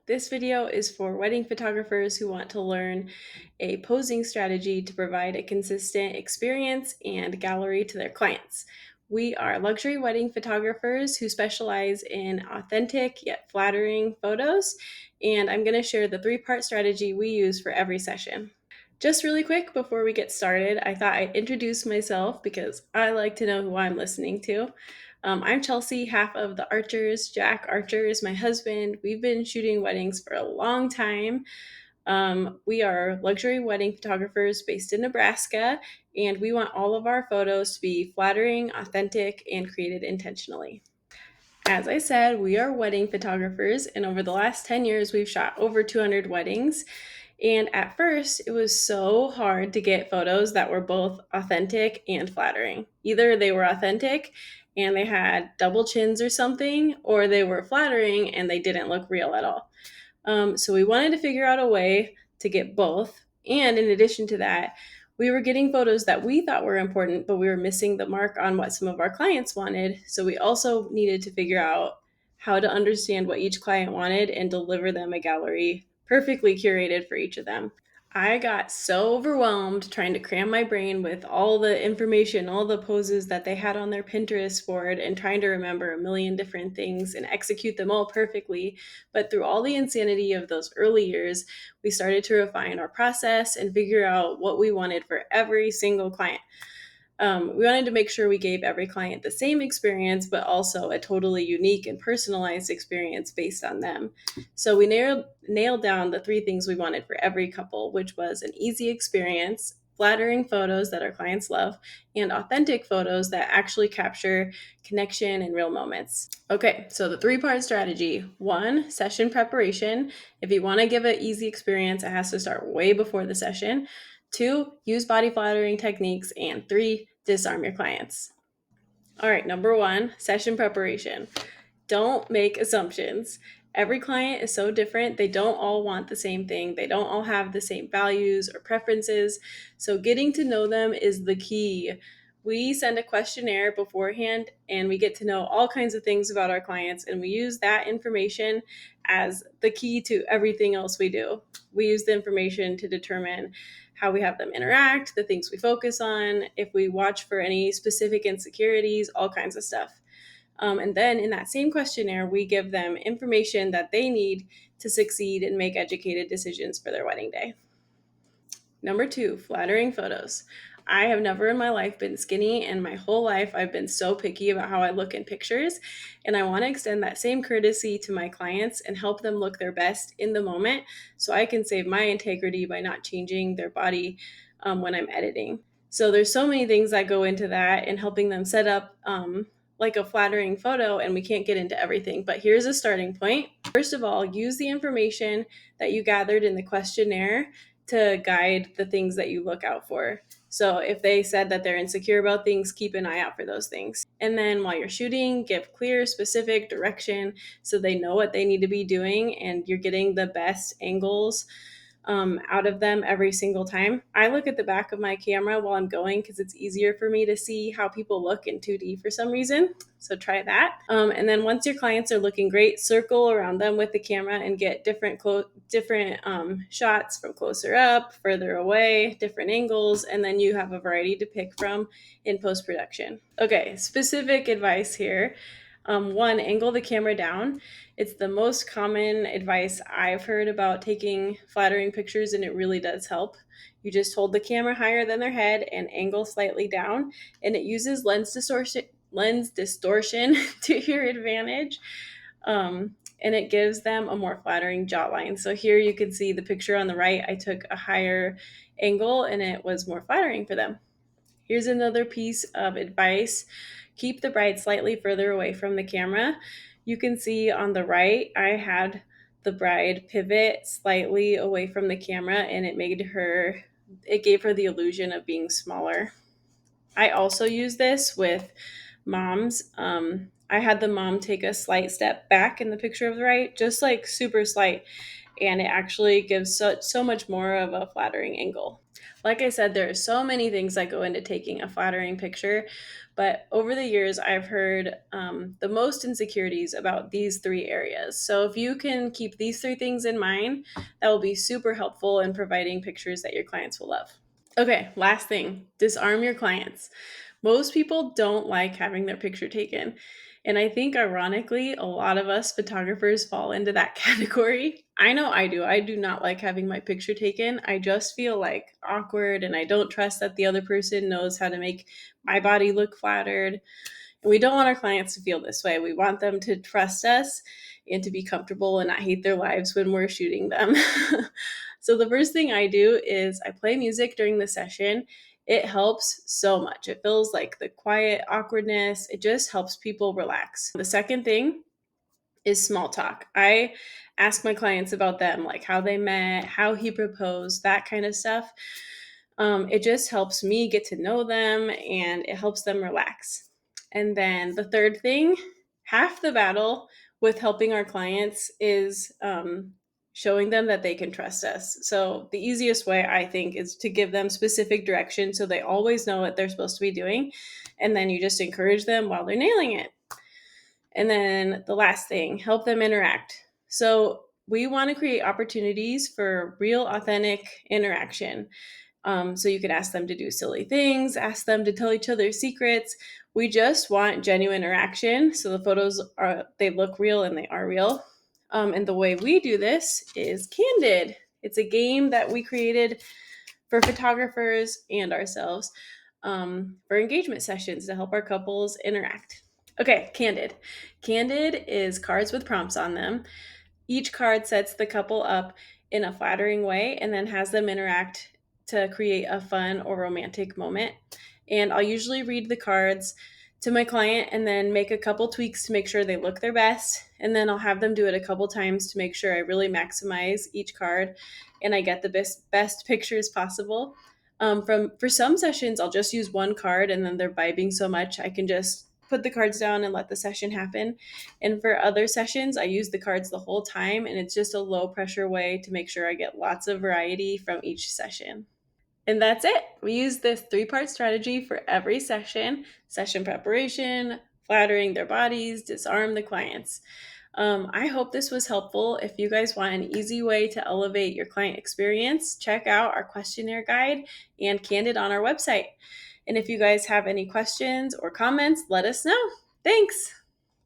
This video is for wedding photographers who want to learn a posing strategy to provide a consistent experience and gallery to their clients. We are luxury wedding photographers who specialize in authentic yet flattering photos, and I'm going to share the three-part strategy we use for every session. Just really quick before we get started, I thought I'd introduce myself because I like to know who I'm listening to. I'm Chelsea, half of the Archers. Jack Archer is my husband. We've been shooting weddings for a long time. We are luxury wedding photographers based in Nebraska, and we want all of our photos to be flattering, authentic, and created intentionally. As I said, we are wedding photographers, and over the last 10 years, we've shot over 200 weddings. And at first, it was so hard to get photos that were both authentic and flattering. Either they were authentic and they had double chins or something, or they were flattering and they didn't look real at all. So we wanted to figure out a way to get both. And in addition to that, we were getting photos that we thought were important, but we were missing the mark on what some of our clients wanted. So we also needed to figure out how to understand what each client wanted and deliver them a gallery perfectly curated for each of them. I got so overwhelmed trying to cram my brain with all the information, all the poses that they had on their Pinterest board, and trying to remember a million different things and execute them all perfectly. But through all the insanity of those early years, we started to refine our process and figure out what we wanted for every single client. We wanted to make sure we gave every client the same experience, but also a totally unique and personalized experience based on them. So we nailed down the three things we wanted for every couple, which was an easy experience, flattering photos that our clients love, and authentic photos that actually capture connection and real moments. Okay, so the three-part strategy. One, session preparation. If you want to give an easy experience, it has to start way before the session. Two, use body flattering techniques. And three, disarm your clients. All right, number one, session preparation. Don't make assumptions. Every client is so different. They don't all want the same thing. They don't all have the same values or preferences. So getting to know them is the key. We send a questionnaire beforehand and we get to know all kinds of things about our clients, and we use that information as the key to everything else we do. We use the information to determine how we have them interact, the things we focus on, if we watch for any specific insecurities, all kinds of stuff. And then in that same questionnaire, we give them information that they need to succeed and make educated decisions for their wedding day. Number two, flattering photos. I have never in my life been skinny, and my whole life I've been so picky about how I look in pictures. And I want to extend that same courtesy to my clients and help them look their best in the moment so I can save my integrity by not changing their body when I'm editing. So there's so many things that go into that and helping them set up like a flattering photo, and we can't get into everything. But here's a starting point. First of all, use the information that you gathered in the questionnaire to guide the things that you look out for. So if they said that they're insecure about things, keep an eye out for those things. And then while you're shooting, give clear, specific direction so they know what they need to be doing and you're getting the best angles out of them every single time. I look at the back of my camera while I'm going because it's easier for me to see how people look in 2D for some reason. So try that. And then once your clients are looking great, circle around them with the camera and get different shots from closer up, further away, different angles, and then you have a variety to pick from in post-production. Okay, specific advice here. One, angle the camera down. It's the most common advice I've heard about taking flattering pictures, and it really does help. You just hold the camera higher than their head and angle slightly down, and it uses lens distortion to your advantage. And it gives them a more flattering jawline. So here you can see the picture on the right. I took a higher angle and it was more flattering for them. Here's another piece of advice. Keep the bride slightly further away from the camera. You can see on the right, I had the bride pivot slightly away from the camera, and it gave her the illusion of being smaller. I also use this with moms. I had the mom take a slight step back in the picture of the right, just like super slight. and it actually gives so much more of a flattering angle. Like I said, there are so many things that go into taking a flattering picture, but over the years, I've heard the most insecurities about these three areas. So if you can keep these three things in mind, that will be super helpful in providing pictures that your clients will love. Okay, last thing, disarm your clients. Most people don't like having their picture taken. And I think, ironically, a lot of us photographers fall into that category. I know I do. I do not like having my picture taken. I just feel like awkward and I don't trust that the other person knows how to make my body look flattered. And we don't want our clients to feel this way. We want them to trust us and to be comfortable and not hate their lives when we're shooting them. So the first thing I do is I play music during the session. It helps so much. It feels like the quiet awkwardness. It just helps people relax. The second thing is small talk. I ask my clients about them, like how they met, how he proposed, that kind of stuff. It just helps me get to know them and it helps them relax. And then the third thing, half the battle with helping our clients is showing them that they can trust us. So the easiest way I think is to give them specific direction so they always know what they're supposed to be doing. And then you just encourage them while they're nailing it. And then the last thing, help them interact. So we want to create opportunities for real, authentic interaction. So you could ask them to do silly things, ask them to tell each other secrets. We just want genuine interaction. So the photos they look real and they are real. And the way we do this is Candid. It's a game that we created for photographers and ourselves for engagement sessions to help our couples interact. Okay, Candid. Candid is cards with prompts on them. Each card sets the couple up in a flattering way and then has them interact to create a fun or romantic moment. And I'll usually read the cards to my client and then make a couple tweaks to make sure they look their best. And then I'll have them do it a couple times to make sure I really maximize each card and I get the best pictures possible. For some sessions, I'll just use one card and then they're vibing so much I can just put the cards down and let the session happen. And for other sessions, I use the cards the whole time, and it's just a low pressure way to make sure I get lots of variety from each session. And that's it. We use this three-part strategy for every session preparation, flattering their bodies, disarm the clients. I hope this was helpful. If you guys want an easy way to elevate your client experience, check out our questionnaire guide and Candid on our website. And if you guys have any questions or comments, let us know. Thanks.